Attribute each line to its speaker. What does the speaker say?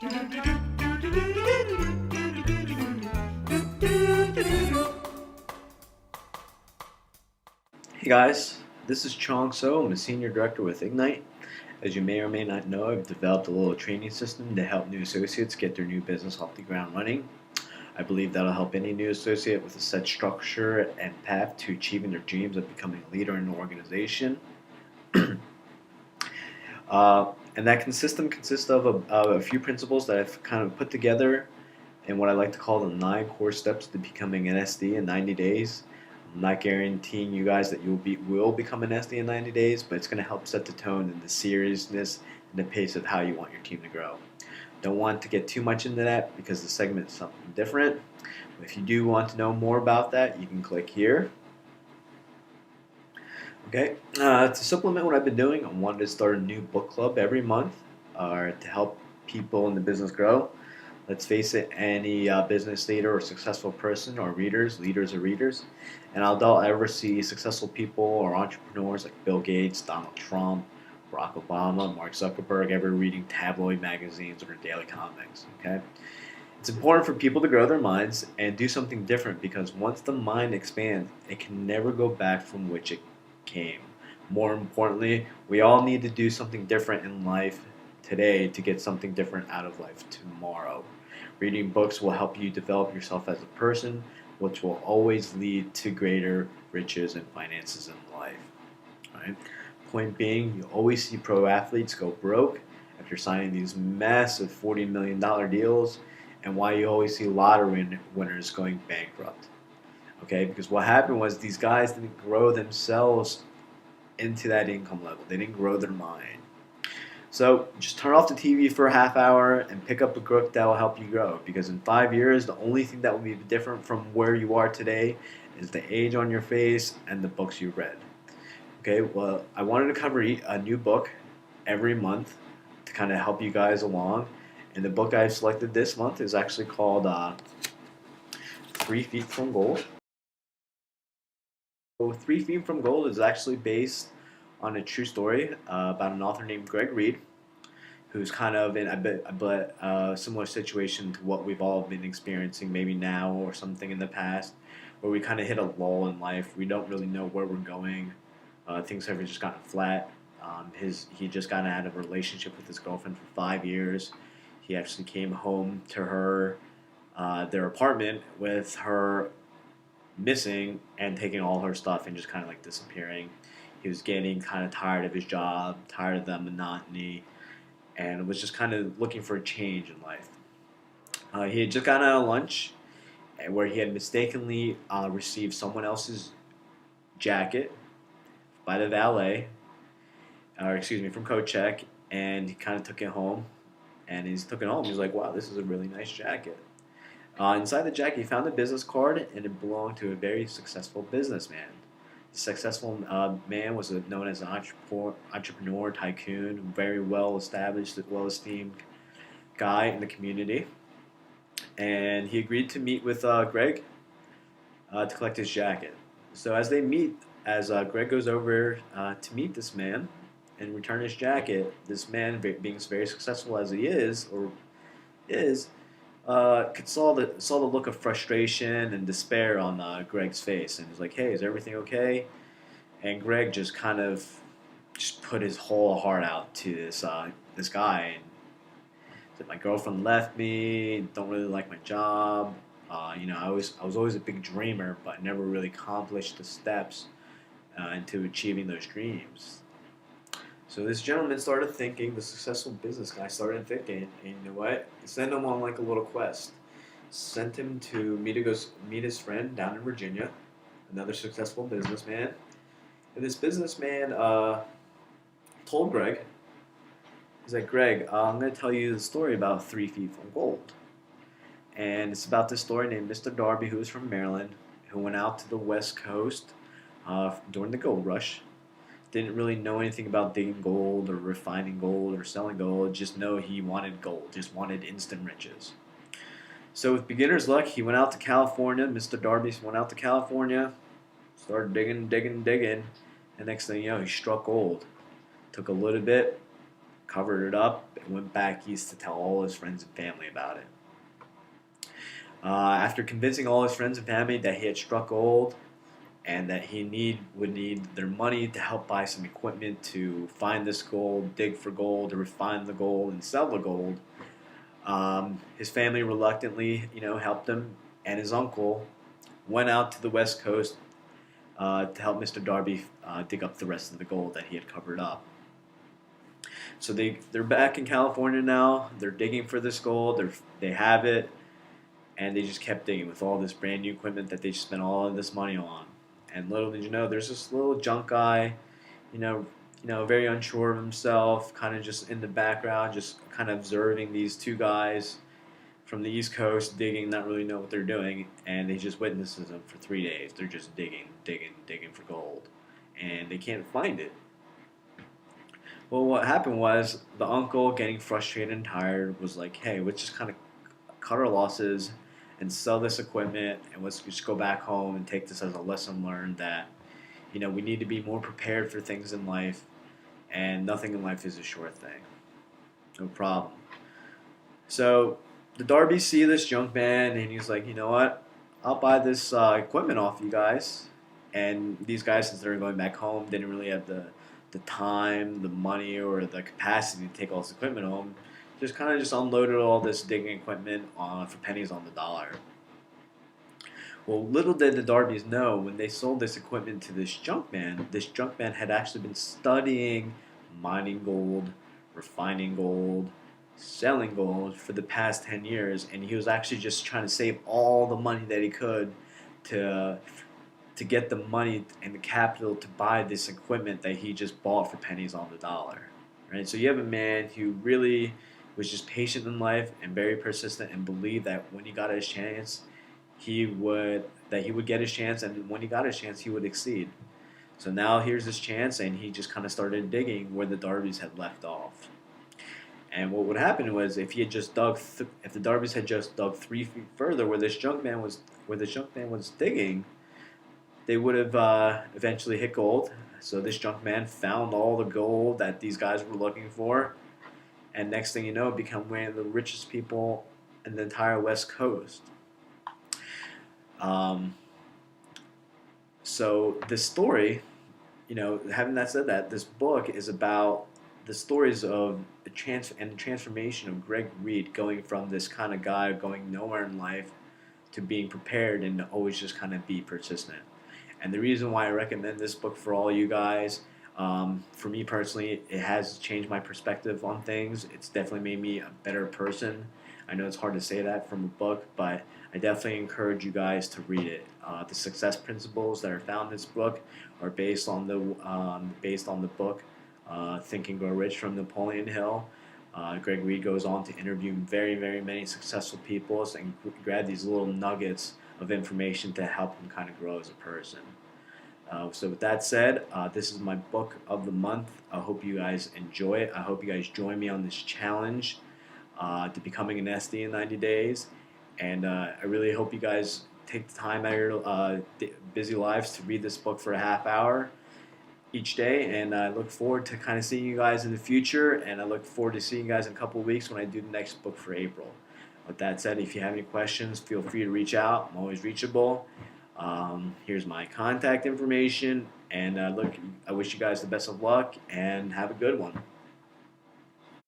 Speaker 1: Hey guys, this is Chong So. I'm a senior director with Ignite. As you may or may not know, I've developed a little training system to help new associates get their new business off the ground running. I believe that'll help any new associate with a set structure and path to achieving their dreams of becoming a leader in an organization. And that system consists of a few principles that I've kind of put together in what I like to call the 9 core steps to becoming an SD in 90 days. I'm not guaranteeing you guys that will become an SD in 90 days, but it's going to help set the tone and the seriousness and the pace of how you want your team to grow. Don't want to get too much into that because the segment is something different. If you do want to know more about that, you can click here. Okay, to supplement what I've been doing, I wanted to start a new book club every month to help people in the business grow. Let's face it, any business leader or successful person are readers, leaders are readers. And I doubt ever see successful people or entrepreneurs like Bill Gates, Donald Trump, Barack Obama, Mark Zuckerberg ever reading tabloid magazines or daily comics. Okay, it's important for people to grow their minds and do something different because once the mind expands, it can never go back from which it came. More importantly, we all need to do something different in life today to get something different out of life tomorrow. Reading books will help you develop yourself as a person, which will always lead to greater riches and finances in life. Right? Point being, you always see pro athletes go broke after signing these massive $40 million deals, and why you always see lottery winners going bankrupt. Okay, because what happened was these guys didn't grow themselves into that income level. They didn't grow their mind. So just turn off the TV for a half hour and pick up a book that will help you grow. Because in 5 years, the only thing that will be different from where you are today is the age on your face and the books you read. Okay, well, I wanted to cover a new book every month to kind of help you guys along. And the book I've selected this month is actually called 3 Feet from Gold. So 3 Feet from Gold is actually based on a true story about an author named Greg Reed, who's kind of in a similar situation to what we've all been experiencing maybe now or something in the past, where we kind of hit a lull in life. We don't really know where we're going. Things have just gotten flat. He just got out of a relationship with his girlfriend for 5 years. He actually came home to their apartment with her missing and taking all her stuff and just kind of like disappearing. He was getting kind of tired of his job, tired of the monotony, and was just kind of looking for a change in life. He had just gotten out of lunch where he had mistakenly received someone else's jacket by the valet, or excuse me, from coat check, and he kind of took it home. And he's took it home. He's like, wow, this is a really nice jacket. Inside the jacket, he found a business card, and it belonged to a very successful businessman. The successful man was known as an entrepreneur, tycoon, very well established, well esteemed guy in the community. And he agreed to meet with Greg to collect his jacket. So as they meet, as Greg goes over to meet this man and return his jacket, this man, being very successful as he is, saw the look of frustration and despair on Greg's face, and he's like, "Hey, is everything okay?" And Greg just kind of just put his whole heart out to this guy, and said, "My girlfriend left me. Don't really like my job. I was always a big dreamer, but never really accomplished the steps into achieving those dreams." So this gentleman started thinking, the successful business guy started thinking, and you know what? Send him on like a little quest. Sent him to meet his friend down in Virginia, another successful businessman. And this businessman told Greg, he's like, "Greg, I'm going to tell you the story about 3 Feet from Gold." And it's about this story named Mr. Darby, who was from Maryland, who went out to the West Coast during the gold rush. Didn't really know anything about digging gold or refining gold or selling gold. Just know he wanted gold, just wanted instant riches. So with beginner's luck, he went out to California. Mr. Darby went out to California, started digging, digging, digging, and next thing you know, he struck gold. Took a little bit, covered it up, and went back east to tell all his friends and family about it. After convincing all his friends and family that he had struck gold and that would need their money to help buy some equipment to find this gold, dig for gold, to refine the gold, and sell the gold, his family reluctantly, helped him, and his uncle went out to the West Coast to help Mr. Darby dig up the rest of the gold that he had covered up. So they're back in California now. They're digging for this gold. They have it, and they just kept digging with all this brand new equipment that they spent all of this money on. And little did you know, there's this little junk guy, very unsure of himself, kind of just in the background, just kind of observing these two guys from the East Coast digging, not really know what they're doing, and he just witnesses them for 3 days. They're just digging for gold, and they can't find it. Well, what happened was the uncle, getting frustrated and tired, was like, "Hey, let's just kind of cut our losses and sell this equipment, and let's just go back home and take this as a lesson learned that, we need to be more prepared for things in life, and nothing in life is a sure thing. No problem." So the Darby see this junk man, and he's like, "You know what? I'll buy this equipment off you guys." And these guys, since they're going back home, didn't really have the time, the money, or the capacity to take all this equipment home. Just kind of just unloaded all this digging equipment for pennies on the dollar. Well, little did the Darbys know, when they sold this equipment to this junk man had actually been studying mining gold, refining gold, selling gold for the past 10 years, and he was actually just trying to save all the money that he could to get the money and the capital to buy this equipment that he just bought for pennies on the dollar. Right? So you have a man who really was just patient in life and very persistent, and believed that when he got his chance, he would get his chance, and when he got his chance, he would exceed. So now here's his chance, and he just kind of started digging where the Darbys had left off. And what would happen was, if the Darbys had just dug 3 feet further where this junk man was digging, they would have eventually hit gold. So this junk man found all the gold that these guys were looking for, and next thing you know, become one of the richest people in the entire West Coast. So this story, having that said, that this book is about the stories of the transformation of Greg Reid, going from this kind of guy going nowhere in life to being prepared and always just kind of be persistent. And the reason why I recommend this book for all you guys, for me personally, it has changed my perspective on things. It's definitely made me a better person. I know it's hard to say that from a book, but I definitely encourage you guys to read it. The success principles that are found in this book are based on the book Think and Grow Rich from Napoleon Hill. Greg Reid goes on to interview very, very many successful people and grab these little nuggets of information to help him kind of grow as a person. So with that said, this is my book of the month. I hope you guys enjoy it. I hope you guys join me on this challenge to becoming an SD in 90 days. And I really hope you guys take the time out of your busy lives to read this book for a half hour each day. And I look forward to kind of seeing you guys in the future. And I look forward to seeing you guys in a couple of weeks when I do the next book for April. With that said, if you have any questions, feel free to reach out. I'm always reachable. Here's my contact information. And I wish you guys the best of luck and have a good one.